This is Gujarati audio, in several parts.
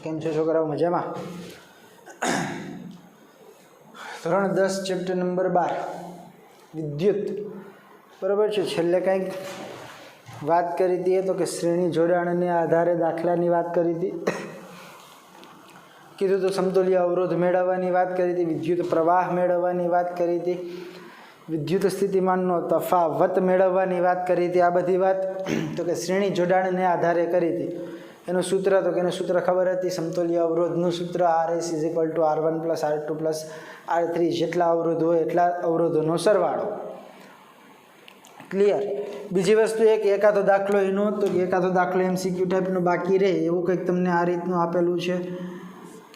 केम छो छोकराओ मजामां? धोरण 10 चैप्टर नंबर 12 विद्युत बराबर है। छेल्ले कई बात करी थी तो कि श्रेणी जोड़ाण ने आधारे दाखलानी बात करी थी। कीधुं तो समतुल्य अवरोध मेळववानी बात करी थी, विद्युत प्रवाह मेळववानी बात करी थी, विद्युत स्थितिमाननो तफावत मेळववानी बात करी थी। आ बधी बात तो कि श्रेणी जोड़ाण ने आधारे करी थी। एनु सूत्र तो कि सूत्र खबर हती, समतुल्य अवरोधनु सूत्र RS = R1 + R2 + R3 जेटला अवरोध होय एटला अवरोधोनो सरवाळो। क्लियर। बीजी वस्तु एक एकादो दाखलो एनो तो एकादो दाखलो MCQ टाइपनो बाकी रहे एवुं कंईक तमने आ रीतनुं आपेलुं छे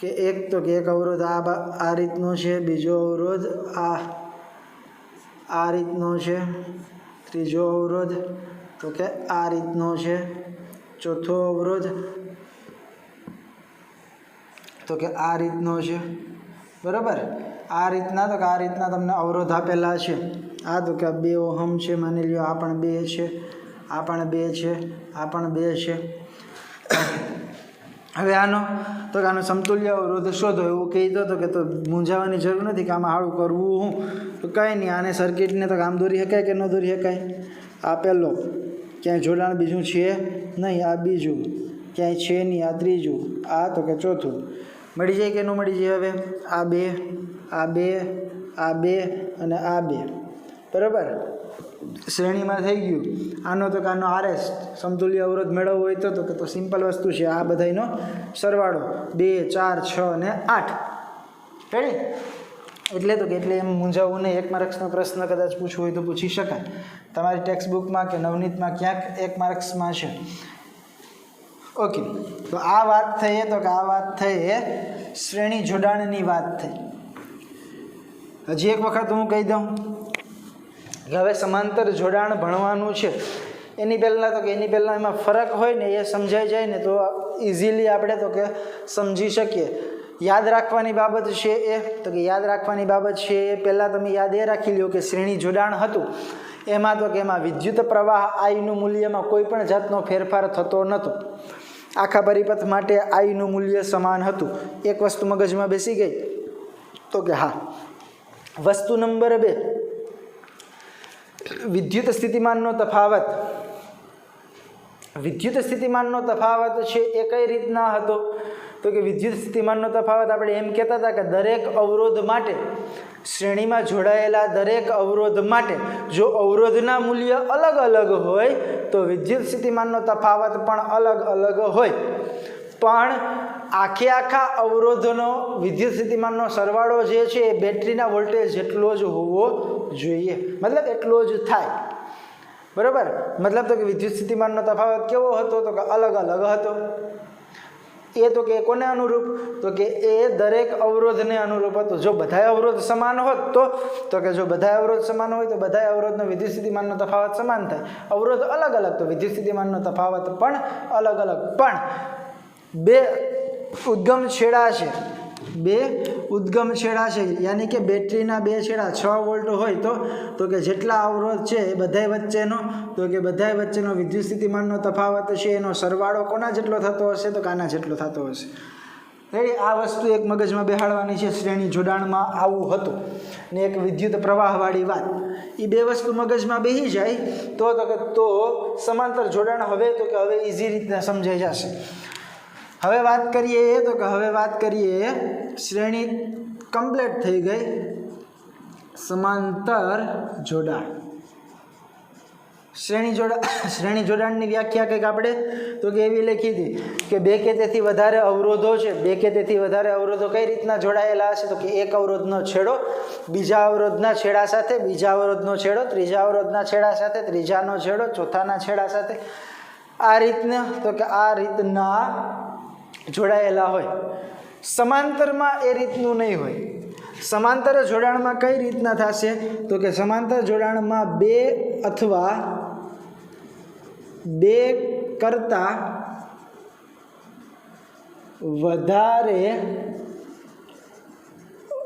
कि एक तो कि एक अवरोध आ रीतनो छे, बीजो अवरोध आ रीतनो छे, त्रीजो अवरोध तो कि आ रीतनो छे, चौथो अवरोध तो कि आ रीतनो छे। बराबर। आ रीतना तो कि आ रीतना तमने अवरोध आपेला छे। आ तो कि 2 ओहम छे, मानी ल्यो आ पण 2 छे, आ पण 2 छे, आ पण 2 छे। हवे आनो तो कि आनो समतुल्य अवरोध शोधो एवुं कहीदो तो कि तो मूंझावानी जरूर नथी कि आमां हाळुं करवुं हुं। तो कई नहीं, आने सर्किटने तो आम दौरी शकाय कि न दौरी शकाय? आ पहेलो क्यांय जोड़ाण बीजुं छे नहीं, आ बीजुं क्यांय छे नहीं, आ त्रीजुं, आ तो कि चौथुं। मळी जाय कि न मळी जाय? हवे आ 2 आ 2 आ 2 अने आ 2 बराबर श्रेणी में थई गयुं। आनो तो कि आनो RS समतुल्य अवरोध मेळवવો होय तो सिंपल वस्तु छे, आ बधायनो सरवाळो 2 4 6 અને 8 रेडी। એટલે તો કે એટલે એમ મૂંઝાવું નહીં। 1 માર્ક્સનો પ્રશ્ન કદાચ પૂછવો હોય તો પૂછી શકાય। તમારી ટેક્સ્ટ બુકમાં કે નવનીતમાં ક્યાંક 1 માર્ક્સમાં છે। ઓકે, તો આ વાત થઈ તો કે આ વાત થઈ શ્રેણી જોડાણની વાત થઈ। હજી એક વખત હું કહી દઉં કે હવે સમાંતર જોડાણ ભણવાનું છે એની પહેલાં તો કે એની પહેલાં એમાં ફરક હોય ને એ સમજાઈ જાય ને તો ઇઝીલી આપણે તો કે સમજી શકીએ। याद राखवानी बाबत छे ए तो कि याद राखवानी बाबत छे ए पहला तमे याद ए राखी ल्यो कि श्रेणी जोड़ाण हतुं एमां तो कि एमां विद्युत प्रवाह I नुं मूल्यमां कोईपण जातनो फेरफार थतो नहोतो। आखा परिपथ माटे I नुं मूल्य समान हतुं। एक वस्तु मगजमां बेसी गई तो कि हाँ। वस्तु नंबर 2 विद्युत स्थितिमाननो तफावत। विद्युत स्थितिमाननो तफावत छे ए कई रीतना हतो तो कि विद्युत स्थितिमाननो तफावत आपणे एम कहेता हता कि दरेक अवरोध माटे श्रेणी में जोड़ायेला दरेक अवरोध माटे जो अवरोधना मूल्य अलग अलग होय तो विद्युत स्थितिमाननो तफावत पण अलग अलग होय। पण आखे आखा अवरोधनो विद्युत स्थितिमाननो सरवाळो जे छे ए बेटरीना वोल्टेज जेटलो ज होवो जोईए, मतलब एटलो ज थाय। बराबर। मतलब तो कि विद्युत स्थितिमाननो तफावत केवो हतो तो कि अलग अलग हतो। ए तो कि कोने अनुरूप तो कि ए दरेक अवरोध ने अनुरूप हतो। जो बधाय अवरोध समान होत तो कि जो बधाय अवरोध समान होय तो बधाय अवरोधनो विद्युत स्थितिमाननो तफावत समान थाय। अवरोध अलग अलग तो विद्युत स्थितिमाननो तफावत पण अलग अलग। पण 2 उद्गम छेड़ा छे, 2 उद्गम छेड़ा छे यानी कि बेटरीना 2 छेड़ा 6 वोल्ट होय तो कि जेटला अवरोध छे ए बधाय वच्चेनो तो कि बधाय वच्चेनो विद्युत स्थितिमाननो तफावत छे एनो सरवाळो कोना जेटलो थतो हशे तो काना जेटलो थतो हशे। रेडी। आ वस्तु एक मगजमां बेहाडवानी छे। श्रेणी जोड़ाणमां आवुं हतुं ने एक विद्युत प्रवाहवाળી વાત। એ 2 वस्तु मगजमां बेही जाय तो समांतर जोड़ाण हवे तो कि हवे इजी रीतना समजाई जशे। हवे बात करिए तो कि हवे बात करिए श्रेणी कम्प्लीट थई गई समांतर जोड़ाण। श्रेणी जोड़ाणनी व्याख्या कंईक आपणे तो कि एवी लखी थी कि 2 के तेथी वधारे अवरोधो छे, 2 के तेथी वधारे अवरोधो कई रीतना जोड़ायेला हशे तो कि एक अवरोधनो छेड़ो बीजा अवरोधना छेड़ा साथे, बीजा अवरोधनो छेड़ो त्रीजा अवरोधना छेड़ा साथे, त्रीजानो छेड़ो चौथाना छेड़ा साथे, आ रीतना तो कि आ रीतना जोड़ायेला होय। समांतर में ए रीतनु नहीं होय। समांतर जोड़ाण में कई रीतना थशे तो कि समांतर जोड़ाण में 2 अथवा 2 करता वधारे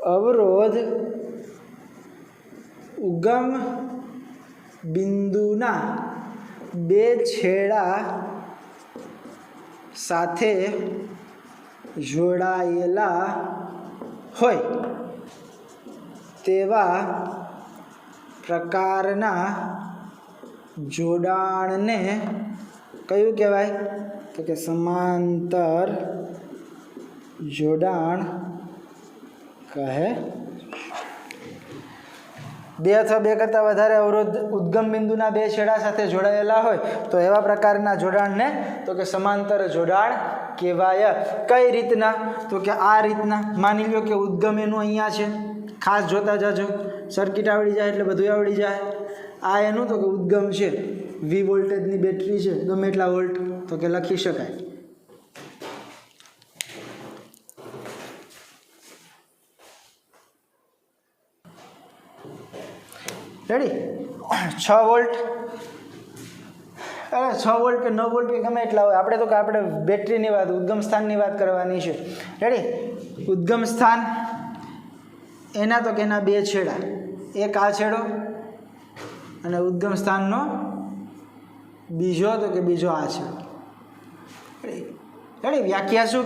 अवरोध उगम बिंदुना 2 छेड़ा સાથે જોડાયેલા હોય તેવા પ્રકારના જોડાણને કયું કહેવાય? તો કે સમાંતર જોડાણ કહે. બે અથવા બે કરતાં વધારે અવરોધ ઉદ્ગમ બિંદુના બે છેડા સાથે જોડાયેલા હોય તો એવા પ્રકારના જોડાણને તો કે સમાંતર જોડાણ કહેવાય. કઈ રીતના? તો કે આ રીતના. માની લો કે ઉદ્ગમ એનું અહીંયા છે, ખાસ જોતા જાજો, સર્કિટ આવડી જાય એટલે બધું આવડી જાય. આ એનું તો કે ઉદ્ગમ છે, વી વોલ્ટેજની બેટરી છે, ગમે એટલા વોલ્ટ તો કે લખી શકાય. રેડી? 6 વોલ્ટ, અરે 6 વોલ્ટ કે 9 વોલ્ટ કે ગમે એટલા હોય, આપણે તો કે આપણે બેટરીની વાત, ઉદ્ગમ સ્થાનની વાત કરવાની છે. રેડી? ઉદ્ગમ સ્થાન એના તો કે એના બે છેડા, એક આ છેડો અને ઉદ્ગમ સ્થાનનો બીજો તો કે બીજો આ છેડો. રેડી? વ્યાખ્યા શું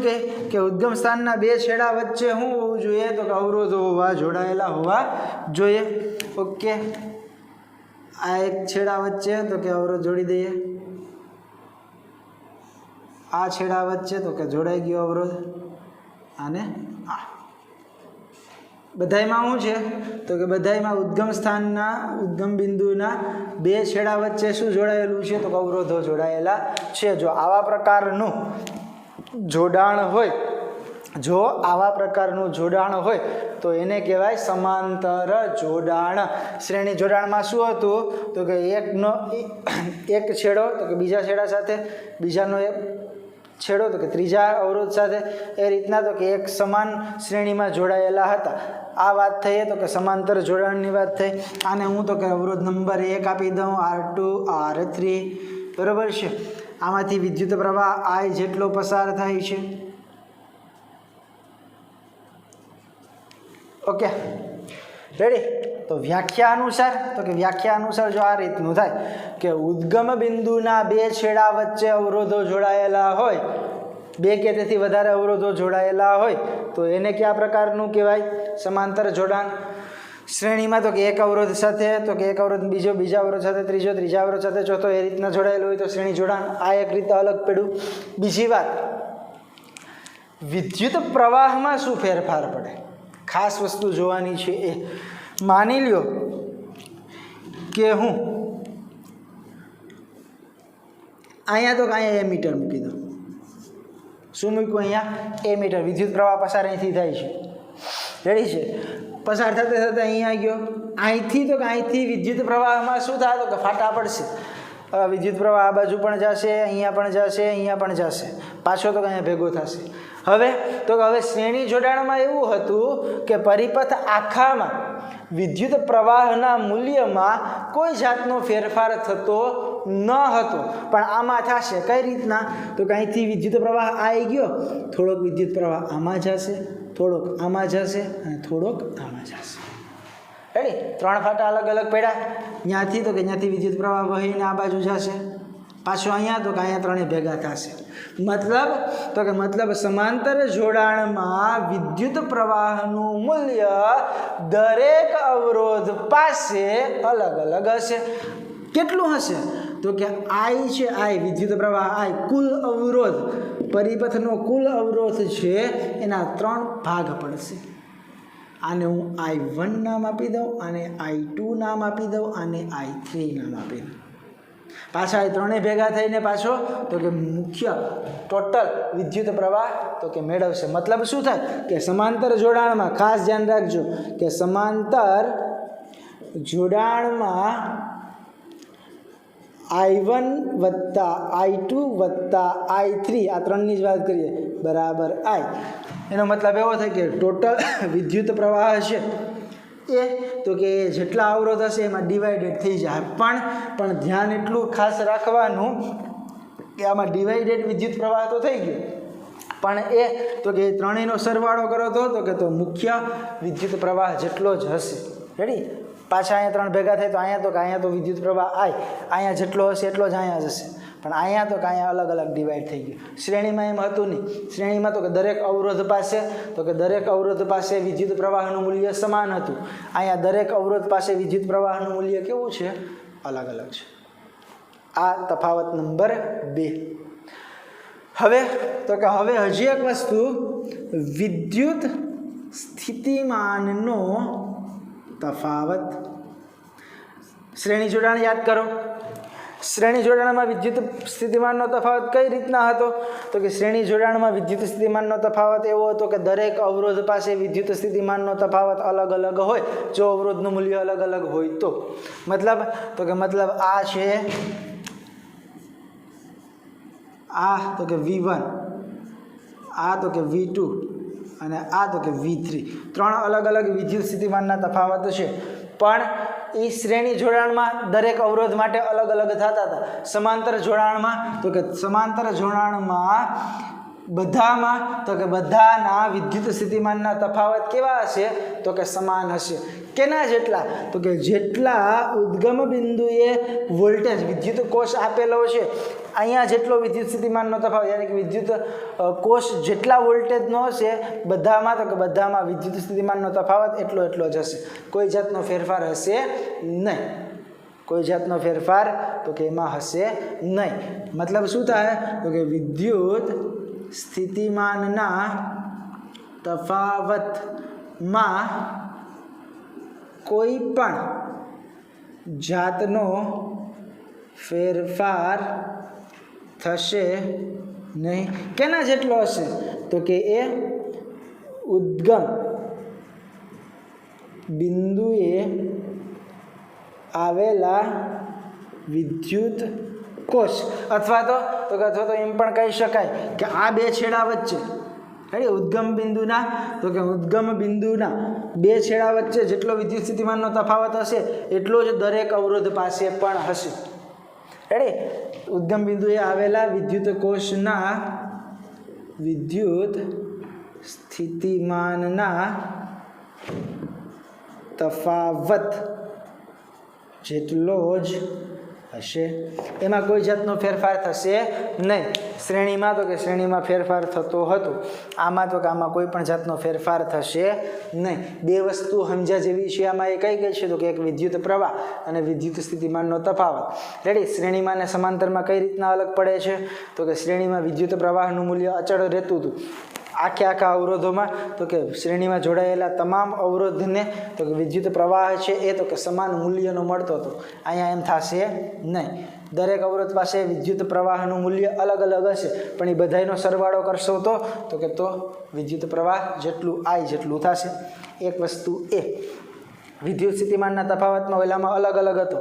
કે ઉદ્ગમ સ્થાનના બે છેડા વચ્ચે શું હોવું જોઈએ? તો કે અવરોધો જોડાયેલા હોવા જોઈએ. ઓકે, આ એક છેડા વચ્ચે તો કે અવરોધ જોડી દઈએ, આ છેડા વચ્ચે તો કે જોડાઈ ગયો અવરોધ, અને આ બધાયમાં શું છે? તો કે બધાયમાં ઉદ્ગમ સ્થાનના ઉદ્ગમ બિંદુના બે છેડા વચ્ચે શું જોડાયેલું છે? તો કે અવરોધો જોડાયેલા છે. જો આવા પ્રકારનું જોડાણ હોય, જો આવા પ્રકારનું જોડાણ હોય તો એને કહેવાય સમાંતર જોડાણ. શ્રેણી જોડાણમાં શું હતું? તો કે એક છેડો તો કે બીજા છેડા સાથે, બીજાનો એક છેડો તો કે ત્રીજા અવરોધ સાથે, એ રીતના તો કે એક સમાન શ્રેણીમાં જોડાયેલા હતા. આ વાત થઈ તો કે સમાંતર જોડાણની વાત થઈ. આને હું તો કે અવરોધ નંબર 1 આપી દઉં, R2 R3, બરાબર છે. આમાંથી વિદ્યુત પ્રવાહ I જેટલો પસાર થાય છે. Okay, ready? તો વ્યાખ્યા અનુસાર જો આ રીતનું થાય કે ઉદ્ગમ બિંદુના બે છેડા વચ્ચે અવરોધો જોડાયેલા હોય, બે કે તેથી વધારે અવરોધો જોડાયેલા હોય તો એને કયા પ્રકારનું કહેવાય? સમાંતર જોડાણ. શ્રેણીમાં તો કે એક અવરોધ સાથે તો કે એક અવરોધ બીજો, બીજા અવરોધ સાથે ત્રીજો, ત્રીજા અવરોધ સાથે ચોથો, એ રીતના જોડાયેલો હોય તો શ્રેણી જોડાણ. આ એક રીતે અલગ પડ્યું. બીજી વાત, વિદ્યુત પ્રવાહમાં શું ફેરફાર પડે? ખાસ વસ્તુ જોવાની છે એ. માની લ્યો કે હું અહીંયા તો અહીંયા એમીટર મૂકી દઉં. શું મૂક્યું? અહીંયા એમીટર. વિદ્યુત પ્રવાહ પસાર અહીંથી થાય છે. રેડી છે? પસાર થતે થતે અહીંયા ગયો, અહીંથી તો કે અહીંથી વિદ્યુત પ્રવાહમાં શું થાય? તો કે ફાટા પડશે. વિદ્યુત પ્રવાહ આ બાજુ પણ જશે, અહીંયા પણ જશે, અહીંયા પણ જશે, પાછો તો કે અહીંયા ભેગો થશે. હવે તો કે હવે શ્રેણી જોડાણમાં એવું હતું કે પરિપથ આખામાં વિદ્યુત પ્રવાહના મૂલ્યમાં કોઈ જાતનો ફેરફાર થતો ન હતો, પણ આમાં થશે. કઈ રીતના? તો કે અહીંથી વિદ્યુત પ્રવાહ આવી ગયો, થોડોક વિદ્યુત પ્રવાહ આમાં જશે, થોડોક આમાં જશે અને થોડોક આમાં જશે. રેડી? 3 ફાટા અલગ અલગ પડ્યા. ત્યાંથી તો કે ત્યાંથી વિદ્યુત પ્રવાહ વહીને આ બાજુ જશે, પાછો અહીંયા તો કે અહીંયા ત્રણેય ભેગા થશે. મતલબ સમાંતર જોડાણમાં વિદ્યુત પ્રવાહનું મૂલ્ય દરેક અવરોધ પાસે અલગ અલગ હશે. કેટલું હશે? તો કે I છે, I વિદ્યુત પ્રવાહ I, કુલ અવરોધ, પરિપથનો કુલ અવરોધ છે એના 3 ભાગ પડશે. આને હું I1 નામ આપી દઉં, આને I2 નામ આપી દઉં, આને I3 નામ આપી દઉં. પાછા એ ત્રણેય ભેગા થઈને પાછો તો કે મુખ્ય ટોટલ વિદ્યુત પ્રવાહ તો કે મેળવશે. મતલબ શું થાય કે સમાંતર જોડાણમાં, ખાસ ધ્યાન રાખજો કે સમાંતર જોડાણમાં I1 વત્તા I2 વત્તા I3, આ ત્રણની જ વાત કરીએ, બરાબર I. એનો મતલબ એવો થાય કે ટોટલ વિદ્યુત પ્રવાહ છે એ તો કે જેટલા અવરોધ હશે એમાં ડિવાઇડેડ થઈ જાય. પણ ધ્યાન એટલું ખાસ રાખવાનું કે આમાં ડિવાઇડેડ વિદ્યુત પ્રવાહ તો થઈ ગયો, પણ એ તો કે ત્રણેયનો સરવાળો કરો તો મુખ્ય વિદ્યુત પ્રવાહ જેટલો જ હશે. રેડી? પાછા અહીંયા 3 ભેગા થાય તો અહીંયા તો વિદ્યુત પ્રવાહ I, અહીંયા જેટલો હશે એટલો જ અહીંયા જશે. પણ અહીંયા તો કે અહીંયા અલગ અલગ ડિવાઈડ થઈ ગયું. શ્રેણીમાં એમ હતું નહીં. શ્રેણીમાં તો કે દરેક અવરોધ પાસે વિદ્યુત પ્રવાહનું મૂલ્ય સમાન હતું. અહીંયા દરેક અવરોધ પાસે વિદ્યુત પ્રવાહનું મૂલ્ય કેવું છે? અલગ અલગ છે. આ તફાવત નંબર 2. હવે તો કે હવે હજી એક વસ્તુ, વિદ્યુત સ્થિતિમાનનો તફાવત. શ્રેણી જોડાણ યાદ કરો. શ્રેણી જોડાણમાં વિદ્યુત સ્થિતિમાનનો તફાવત કઈ રીતના હતો? તો કે શ્રેણી જોડાણમાં વિદ્યુત સ્થિતિમાનનો તફાવત એવો હતો કે દરેક અવરોધ પાસે વિદ્યુત સ્થિતિમાનનો તફાવત અલગ અલગ હોય. જો અવરોધનું મૂલ્ય અલગ અલગ હોય તો મતલબ આ છે, આ તો કે V1, આ તો કે V2 અને આ તો કે V3. 3 અલગ અલગ વિદ્યુત સ્થિતિમાનના તફાવત છે. પણ એ શ્રેણી જોડાણમાં દરેક અવરોધ માટે અલગ અલગ થતા હતા. સમાંતર જોડાણમાં તો કે બધાના વિદ્યુત સ્થિતિમાનના તફાવત કેવા હશે? તો કે સમાન હશે. કેના જેટલા? તો કે જેટલા ઉદ્ગમ બિંદુએ વોલ્ટેજ વિદ્યુત કોષ આપેલો છે, અહીંયા જેટલો વિદ્યુત સ્થિતિમાનનો તફાવત, યાની કે વિદ્યુત કોષ જેટલા વોલ્ટેજનો હશે બધામાં, તો કે બધામાં વિદ્યુત સ્થિતિમાનનો તફાવત એટલો જ હશે. કોઈ જાતનો ફેરફાર હશે નહીં. તો કે એમાં હશે નહીં. મતલબ શું થાય? તો કે વિદ્યુત સ્થિતિમાનના તફાવતમાં કોઈ પણ જાતનો ફેરફાર થશે નહીં. કેના જેટલો હશે? તો કે એ ઉદ્ગમ બિંદુએ આવેલા વિદ્યુત કોષ અથવા તો એમ પણ કહી શકાય કે આ બે છેડા વચ્ચે ઉદ્ગમ બિંદુના બે છેડા વચ્ચે જેટલો વિદ્યુત સ્થિતિમાનનો તફાવત હશે એટલો જ દરેક અવરોધ પાસે પણ હશે. ઉદ્ગમ બિંદુએ આવેલા વિદ્યુત કોષના વિદ્યુત સ્થિતિમાનના તફાવત જેટલો જ હશે. એમાં કોઈ જાતનો ફેરફાર થશે નહીં. શ્રેણીમાં ફેરફાર થતો હતો. આમાં કોઈ પણ જાતનો ફેરફાર થશે નહીં. બે વસ્તુ સમજ્યા જેવી છે આમાં. એ કઈ છે? તો કે એક વિદ્યુત પ્રવાહ અને વિદ્યુત સ્થિતિમાનનો તફાવત. શ્રેણીમાં અને સમાંતરમાં કઈ રીતના અલગ પડે છે? તો કે શ્રેણીમાં વિદ્યુત પ્રવાહનું મૂલ્ય અચળ રહેતું હતું આખા અવરોધોમાં. તો કે શ્રેણીમાં જોડાયેલા તમામ અવરોધને તો કે વિદ્યુત પ્રવાહ છે એ તો કે સમાન મૂલ્યનો મળતો હતો. અહીંયા એમ થશે નહીં. દરેક અવરોધ પાસે વિદ્યુત પ્રવાહનું મૂલ્ય અલગ અલગ હશે, પણ એ બધાનો સરવાળો કરશો તો વિદ્યુત પ્રવાહ જેટલું I જેટલું થશે. એક વસ્તુ એ વિદ્યુત સ્થિતિમાનના તફાવતમાં ઓલામાં અલગ અલગ હતો.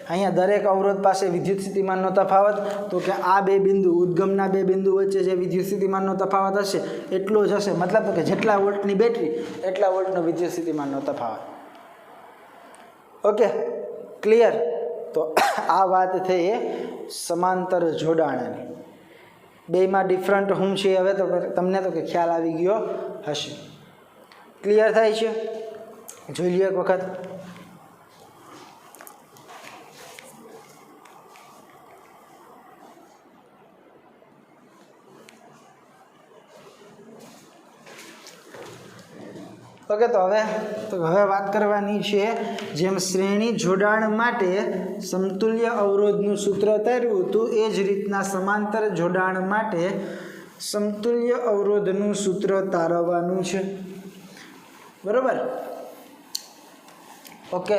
અહીંયા દરેક અવરોધ પાસે વિદ્યુત સ્થિતિમાનનો તફાવત તો કે આ બે બિંદુ, ઉદ્ગમના બે બિંદુ વચ્ચે જે વિદ્યુત સ્થિતિમાનનો તફાવત હશે એટલો જ હશે. મતલબ કે જેટલા વોલ્ટની બેટરી એટલા વોલ્ટનો વિદ્યુત સ્થિતિમાનનો તફાવત. Okay, clear? તો આ વાત થઈ સમાંતર જોડાણની. બેમાં ડિફરન્ટ શું છે હવે તો તમને તો કે ખ્યાલ આવી ગયો હશે. ક્લિયર થાય છે? જોઈ લ્યો એક વખત. ઓકે, તો હવે વાત કરવાની છે જેમ શ્રેણી જોડાણ માટે સમતુલ્ય અવરોધનું સૂત્ર તાર્યું હતું એ જ રીતના સમાંતર જોડાણ માટે સમતુલ્ય અવરોધનું સૂત્ર તારવવાનું છે. બરોબર? ઓકે,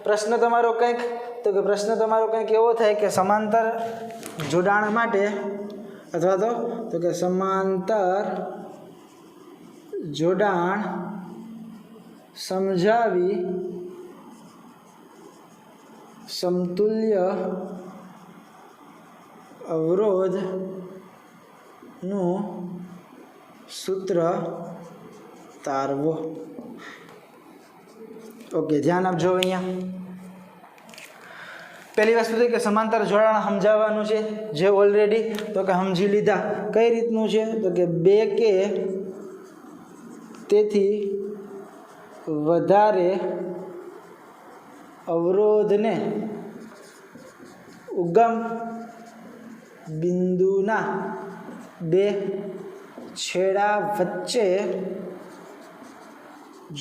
પ્રશ્ન તમારો કંઈક એવો થાય કે સમાંતર જોડાણ માટે અથવા તો કે સમાંતર જોડાણ સમજાવી સમતુલ્ય અવરોધનું સૂત્ર તારવો. ઓકે, ધ્યાન આપજો. અહીંયા પહેલી વસ્તુ છે કે સમાંતર જોડાણ સમજાવવાનું છે, જે ઓલરેડી તો કે સમજી લીધા. કઈ રીતનું છે? તો કે બે કે તેથી વધારે અવરોધને ઉગમ બિંદુના બે છેડા વચ્ચે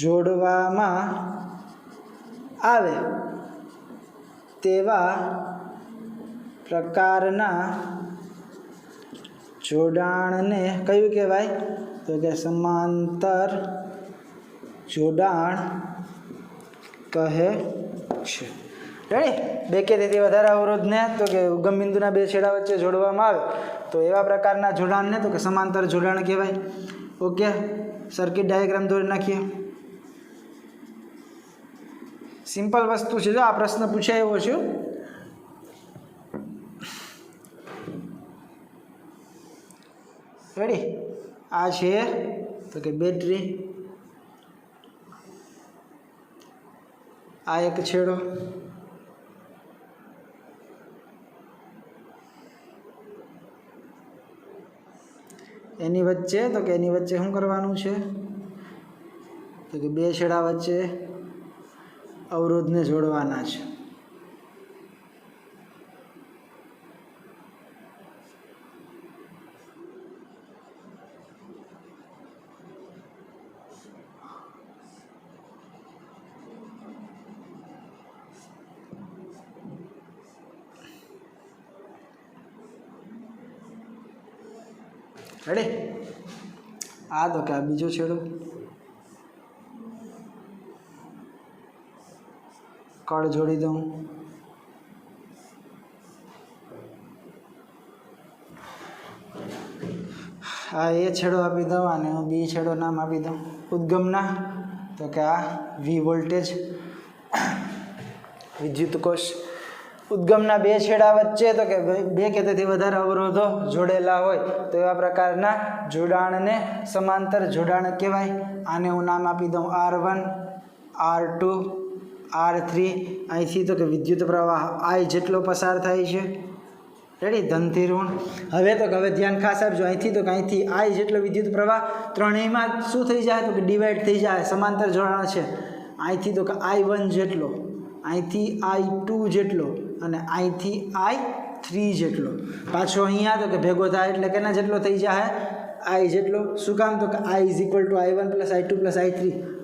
જોડવામાં આવે તેવા પ્રકારના જોડાણને કયું કહેવાય? તો કે સમાંતર જોડાણ કહે છે. રેડી? બે કે તેથી વધારે અવરોધને તો કે ઉગમ બિંદુના બે છેડા વચ્ચે જોડવામાં આવે તો એવા પ્રકારના જોડાણને તો કે સમાંતર જોડાણ કહેવાય. ઓકે, સર્કિટ ડાયાગ્રામ દોરી નાખીએ. સિમ્પલ વસ્તુ છે. જો આ પ્રશ્ન પૂછાય એવો છે. રેડી? આ છે તો કે બેટરી, આ એક છેડો, એની વચ્ચે તો કે એની વચ્ચે શું કરવાનું છે? તો કે બે છેડા વચ્ચે અવરોધને જોડવાના છે. રેડી? આ તો કે આ બીજો છેડો, કળ જોડી દઉં. આ એ છેડો આપી દઉં અને હું બી છેડો નામ આપી દઉં ઉદ્ગમના. તો કે આ વી વોલ્ટેજ વિદ્યુત કોષ. ઉદ્ગમના બે છેડા વચ્ચે તો કે બે કે તેથી વધારે અવરોધો જોડેલા હોય તો એવા પ્રકારના જોડાણને સમાંતર જોડાણ કહેવાય. આને હું નામ આપી દઉં R1, R2, R3. અહીંથી તો કે વિદ્યુત પ્રવાહ I જેટલો પસાર થાય છે. રેડી? ધનથી ઋણ. હવે તો કે હવે ધ્યાન ખાસ આપજો. અહીંથી તો કે અહીંથી I જેટલો વિદ્યુત પ્રવાહ ત્રણેયમાં શું થઈ જાય? તો કે ડિવાઈડ થઈ જાય. સમાંતર જોડાણ છે. અહીંથી તો કે I1 જેટલો, અહીંથી I2 જેટલો અને અહીંથી I3 જેટલો. પાછો અહીંયા તો કે ભેગો થાય એટલે કેના જેટલો થઈ જાય? I જેટલો. શું કામ? તો કે I = I1 + I2 + I3.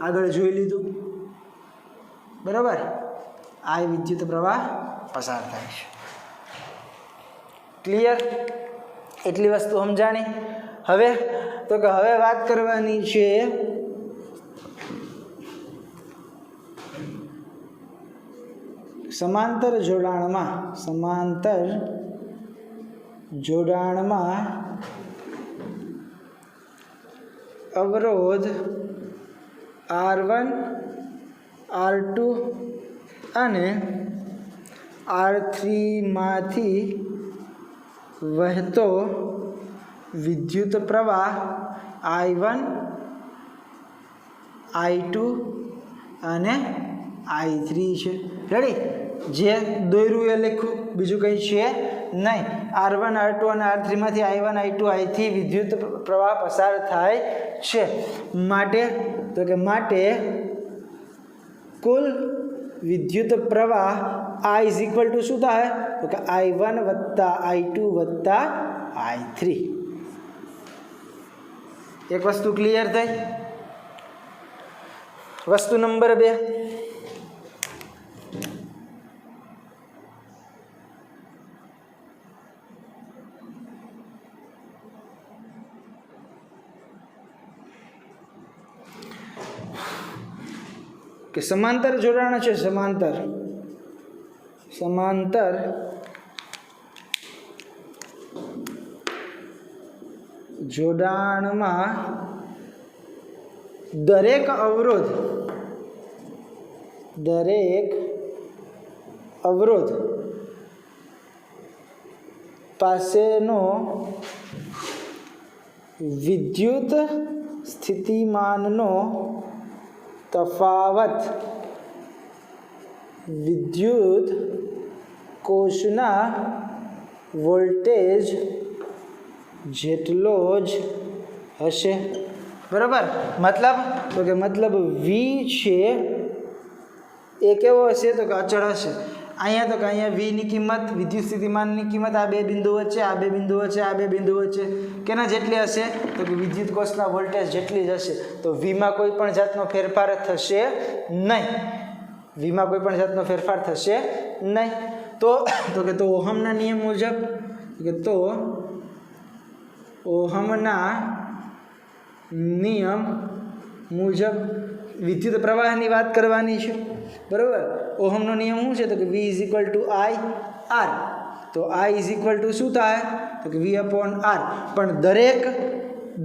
આગળ જોઈ લીધું. બરાબર? I વિદ્યુત પ્રવાહ પસાર થાય છે. ક્લિયર? એટલી વસ્તુ સમજાણી. હવે તો કે હવે વાત કરવાની છે સમાંતર જોડાણમાં અવરોધ R1, R2 અને R3 માંથી વહેતો વિદ્યુત પ્રવાહ I1, I2 અને I3 છે. રેડી? જે દોર્યું એ લખ્યું, બીજું કંઈ છે નહીં. R1, R2 અને R3 માંથી I1, I2, I3 વિદ્યુત પ્રવાહ પસાર થાય છે. માટે કુલ વિદ્યુત પ્રવાહ I = શું થાય? તો કે I1 + I2 + I3. એક વસ્તુ ક્લિયર થઈ. વસ્તુ નંબર 2, કે સમાંતર જોડાણ છે. સમાંતર જોડાણમાં દરેક અવરોધ પાસેનો વિદ્યુત સ્થિતિમાનનો તફાવત વિદ્યુત કોષના વોલ્ટેજ જેટલો જ હશે. બરાબર? મતલબ V છે એ કેવો હશે? તો કે અચળ હશે. અહીંયા તો કે અહીંયા વીની કિંમત વિદ્યુત સ્થિતિમાનની કિંમત આ બે બિંદુ વચ્ચે આ બે બિંદુ વચ્ચે આ બે બિંદુ વચ્ચે કેના જેટલી હશે તો કે વિદ્યુત કોષના વોલ્ટેજ જેટલી જ હશે તો વીમાં કોઈ પણ જાતનો ફેરફાર થશે નહીં વીમાં કોઈ પણ જાતનો ફેરફાર થશે નહીં તો કે તો ઓહમના નિયમ મુજબ તો ઓહમના નિયમ મુજબ વિદ્યુત પ્રવાહની વાત કરવાની છે બરાબર ઓહમનો નિયમ શું છે તો કે V = I R તો I = શું થાય તો કે V/R પણ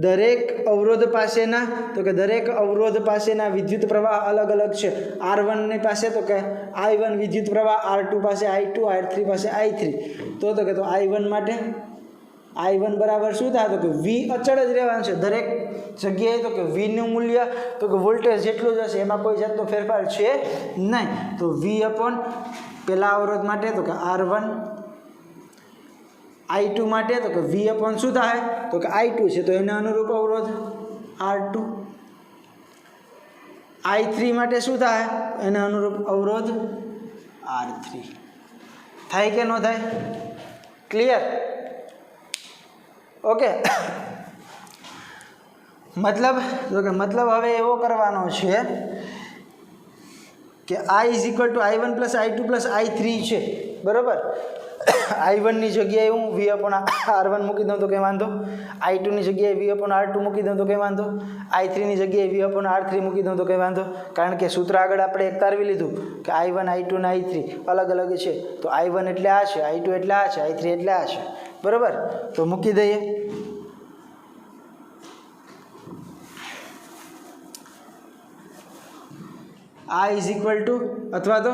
દરેક અવરોધ પાસેના તો કે દરેક અવરોધ પાસેના વિદ્યુત પ્રવાહ અલગ અલગ છે R1 ની પાસે તો કે I1 વિદ્યુત પ્રવાહ R2 પાસે I2 R3 પાસે I3 તો કે તો I1 માટે I1 બરાબર શું થાય તો કે V અચળ જ રહેવાનું છે દરેક જગ્યાએ તો કે V નું મૂલ્ય તો કે વોલ્ટેજ જેટલું જ હશે એમાં કોઈ જાતનો ફેરફાર છે નહીં તો V પેલા અવરોધ માટે તો કે R1 I2 માટે તો કે V શું થાય તો કે I2 છે તો એના અનુરૂપ અવરોધ R2 I3 માટે શું થાય એના અનુરૂપ અવરોધ R3 થાય કે ન થાય ક્લિયર ઓકે મતલબ હવે એવો કરવાનો છે કે I = I1 + I2 + I3 છે બરાબર I1 ની જગ્યાએ હું V/R1 મૂકી દઉં તો કંઈ વાંધો I2 ની જગ્યાએ V/R2 મૂકી દઉં તો કંઈ વાંધો I3 ની જગ્યાએ V/R3 મૂકી દઉં તો કંઈ વાંધો કારણ કે સૂત્ર આગળ આપણે એક તારવી લીધું કે I1 I2 અને I3 અલગ અલગ છે તો I1 એટલે આ છે I2 એટલે આ છે I3 એટલે આ છે બરાબર તો મૂકી દઈએ I = અથવા તો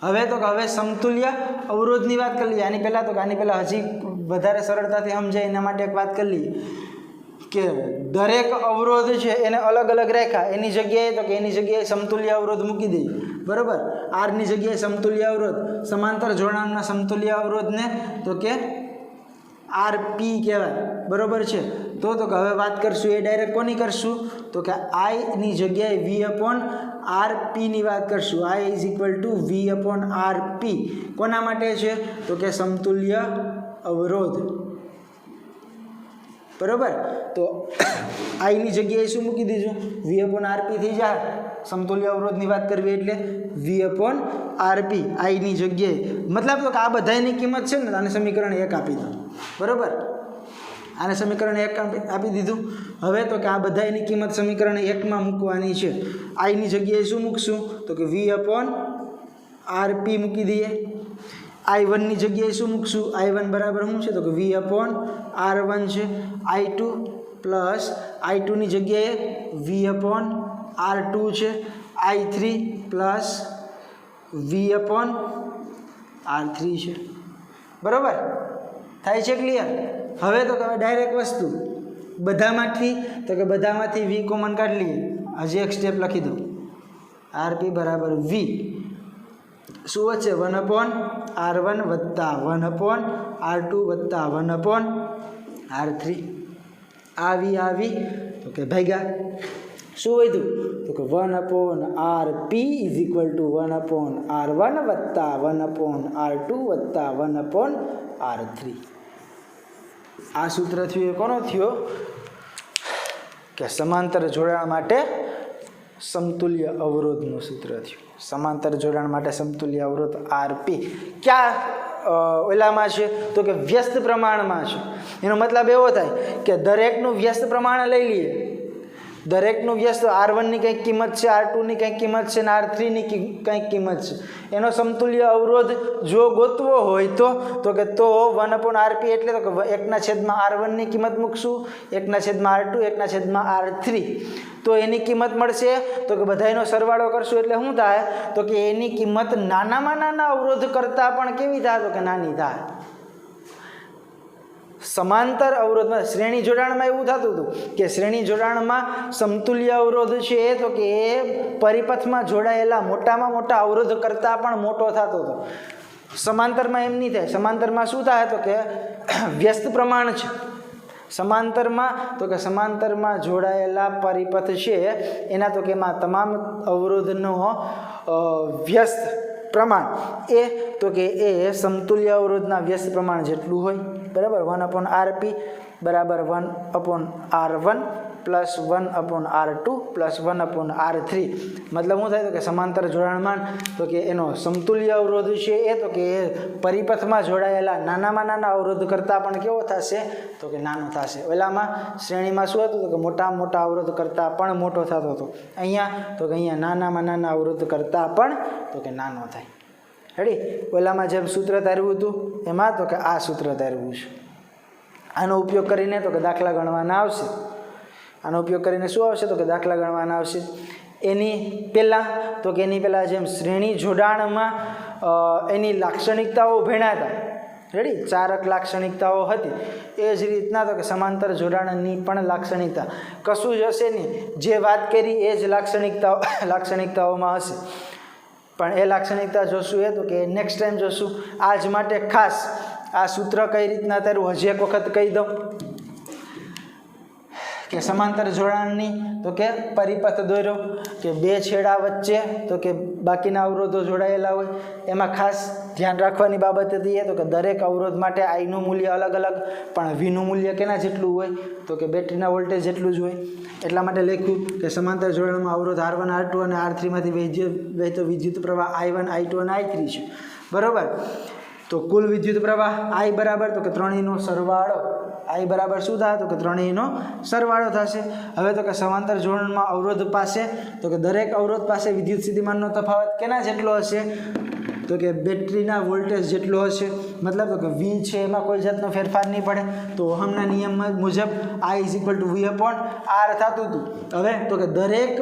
હવે સમતુલ્ય અવરોધની વાત કરી લઈએ આની પહેલાં હજી વધારે સરળતાથી સમજાય એના માટે એક વાત કરી લઈએ કે દરેક અવરોધ છે એને અલગ અલગ રાખ્યા એની જગ્યાએ સમતુલ્ય અવરોધ મૂકી દઈએ બરાબર R ની જગ્યાએ સમતુલ્ય અવરોધ સમાંતર જોડાણના સમતુલ્ય અવરોધને તો કે RP કહેવાય બરાબર છે તો કે હવે વાત કરશું એ ડાયરેક્ટ કોની કરશું તો કે I ની જગ્યાએ V/RP ની વાત કરશું I = V/RP કોના માટે છે તો કે સમતુલ્ય અવરોધ બરાબર તો I ની જગ્યાએ શું મૂકી દીધું V/RP થઈ જાય સમતુલ્ય અવરોધની વાત કરવી એટલે V/RP I ની જગ્યાએ મતલબ તો કે આ બધાની કિંમત છે ને આને સમીકરણ 1 આપી દો બરાબર આને સમીકરણ 1 આપી દીધું હવે તો કે આ બધાની કિંમત સમીકરણ 1 માં મૂકવાની છે I ની જગ્યાએ શું મૂકશું તો કે V/RP મૂકી દઈએ I1 ની જગ્યાએ શું મૂકશું I1 બરાબર શું છે તો કે V/R1 છે I2 ની જગ્યાએ V/R2 છે I3 V/R3 છે બરાબર થાય છે ક્લિયર હવે તો તમે ડાયરેક્ટ વસ્તુ બધામાંથી V કોમન કાઢી લઈએ હજી એક સ્ટેપ લખી દો RP બરાબર V શું વચ્ચે 1/R1 + 1/R2 + 1/R3 આવી તો કે ભાગ્યા શું વધ્યું તો કે 1/RP = 1/R1 + 1/R2 + 1/R3 આ સૂત્ર થયું એ કોનો થયો કે સમાંતર જોડાણ માટે સમતુલ્ય અવરોધનું સૂત્ર થયું સમાંતર જોડાણ માટે સમતુલ્ય અવરોધ RP ક્યાં ઓલામાં છે તો કે વ્યસ્ત પ્રમાણમાં છે એનો મતલબ એવો થાય કે દરેકનું વ્યસ્ત પ્રમાણ લઈ લઈએ દરેકનું વ્યસ્ત R1 ની કંઈક કિંમત છે R2 ની કંઈક કિંમત છે અને R3 ની કંઈક કિંમત છે એનો સમતુલ્ય અવરોધ જો ગોતવો હોય તો 1/RP એટલે તો કે 1/R1 ની કિંમત મૂકશું 1/R2 1/R3 તો એની કિંમત મળશે તો કે બધાનો સરવાળો કરશું એટલે શું થાય તો કે એની કિંમત નાનામાં નાના અવરોધ કરતાં પણ કેવી થાય તો કે નાની થાય સમાંતર અવરોધમાં શ્રેણી જોડાણમાં એવું થતું હતું કે શ્રેણી જોડાણમાં સમતુલ્ય અવરોધ છે તો કે એ પરિપથમાં જોડાયેલા મોટામાં મોટા અવરોધ કરતાં પણ મોટો થતો હતો સમાંતરમાં એમ નહીં થાય સમાંતરમાં શું થાય તો કે વ્યસ્ત પ્રમાણ છે સમાંતરમાં જોડાયેલા પરિપથ છે એના તો કે એમાં તમામ અવરોધનો વ્યસ્ત પ્રમાણ એ તો કે એ સમતુલ્ય અવરોધના વ્યસ્ત પ્રમાણ જેટલું હોય, બરાબર. 1/rp બરાબર 1/r1 plus 1/r2 plus 1/r3. મતલબ શું થાય તો કે સમાંતર જોડાણમાં તો કે એનો સમતુલ્ય અવરોધ છે એ તો કે એ પરિપથમાં જોડાયેલા નાનામાં નાના અવરોધ કરતાં પણ કેવો થશે તો કે નાનો થશે. ઓલામાં શ્રેણીમાં શું હતું તો કે મોટા મોટા અવરોધ કરતાં પણ મોટો થતો હતો. અહીંયા તો કે અહીંયા નાનામાં નાના અવરોધ કરતાં પણ તો કે નાનો થાય. રેડી. ઓલામાં જેમ સૂત્ર તાર્યું હતું એમાં તો કે આ સૂત્ર તાર્યું છે. આનો ઉપયોગ કરીને તો કે દાખલા ગણવાના આવશે. આનો ઉપયોગ કરીને શું આવશે તો કે દાખલા ગણવાના આવશે. એની પહેલાં જેમ શ્રેણી જોડાણમાં એની લાક્ષણિકતાઓ ભણ્યા હતા. રેડી. 4 લાક્ષણિકતાઓ હતી. એ જ રીતના તો કે સમાંતર જોડાણની પણ લાક્ષણિકતા કશું જ હશે નહીં. જે વાત કરી એ જ લાક્ષણિકતાઓમાં હશે. પણ એ લાક્ષણિકતા જોશું એ તો કે નેક્સ્ટ ટાઈમ જોશું. આજ માટે ખાસ આ સૂત્ર કઈ રીતના તારું હજી એક વખત કહી દઉં કે સમાંતર જોડાણની તો કે પરિપથ દોર્યો કે બે છેડા વચ્ચે તો કે બાકીના અવરોધો જોડાયેલા હોય. એમાં ખાસ ધ્યાન રાખવાની બાબત હતી એ તો કે દરેક અવરોધ માટે આઈનું મૂલ્ય અલગ અલગ, પણ વીનું મૂલ્ય કેના જેટલું હોય તો કે બેટરીના વોલ્ટેજ જેટલું જ હોય. એટલા માટે લખ્યું કે સમાંતર જોડાણમાં અવરોધ R1 R2 અને R3 માંથી વહેતો વિદ્યુત પ્રવાહ I1 I2 અને I3 છે, બરાબર. તો કુલ વિદ્યુત પ્રવાહ I બરાબર તો કે ત્રણેયનો સરવાળો. I બરાબર શું થાય તો કે ત્રણેયનો સરવાળો થશે. હવે તો કે સમાંતર જોડાણમાં અવરોધ પાસે તો કે દરેક અવરોધ પાસે વિદ્યુત સ્થિતિમાનનો તફાવત કેના જેટલો હશે તો કે બેટરીના વોલ્ટેજ જેટલો હશે. મતલબ તો કે V છે એમાં કોઈ જાતનો ફેરફાર નહીં પડે. તો ઓહમના નિયમ મુજબ I = V/R થતું હતું. હવે તો કે દરેક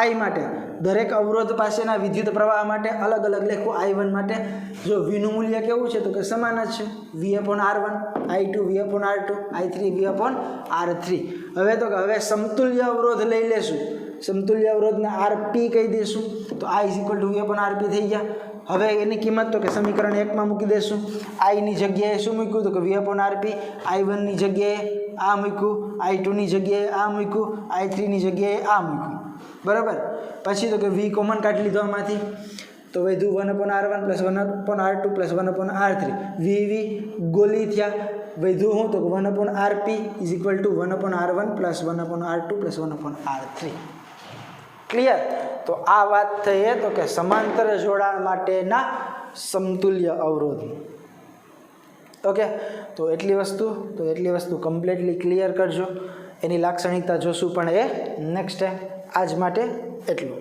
I માટે દરેક અવરોધ પાસેના વિદ્યુત પ્રવાહ માટે અલગ અલગ લખવું. I1 માટે જો Vનું મૂલ્ય કેવું છે તો કે સમાન જ છે, V/R1, I2 V/R2, I3 V/R3. હવે તો કે હવે સમતુલ્ય અવરોધ લઈ લેશું. સમતુલ્ય અવરોધને RP કહી દઈશું તો I = V/RP થઈ ગયા. હવે એની કિંમત તો કે સમીકરણ 1 માં મૂકી દઈશું. I ની જગ્યાએ શું મૂક્યું તો કે V/RP, I1 ની જગ્યાએ આ મૂક્યું, I2 ની જગ્યાએ આ મૂક્યું, I3 ની જગ્યાએ આ મૂક્યું, બરાબર. પછી તો કે V કોમન કાઢી લીધો આમાંથી તો વધ્યું 1/R1 + 1/R2 + 1/R3. V ગોલી થયા. વધ્યું શું તો કે 1/RP = 1/R1 + 1/R2 + 1/R3. Clear. તો આ વાત થઈ તો કે સમાંતર જોડાણ માટેના સમતુલ્ય અવરોધ. ઓકે. તો એટલી વસ્તુ કમ્પ્લીટલી ક્લિયર કરજો. એની લાક્ષણિકતા જોશું પણ એ નેક્સ્ટ ટાઈમ. આજ માટે એટલું.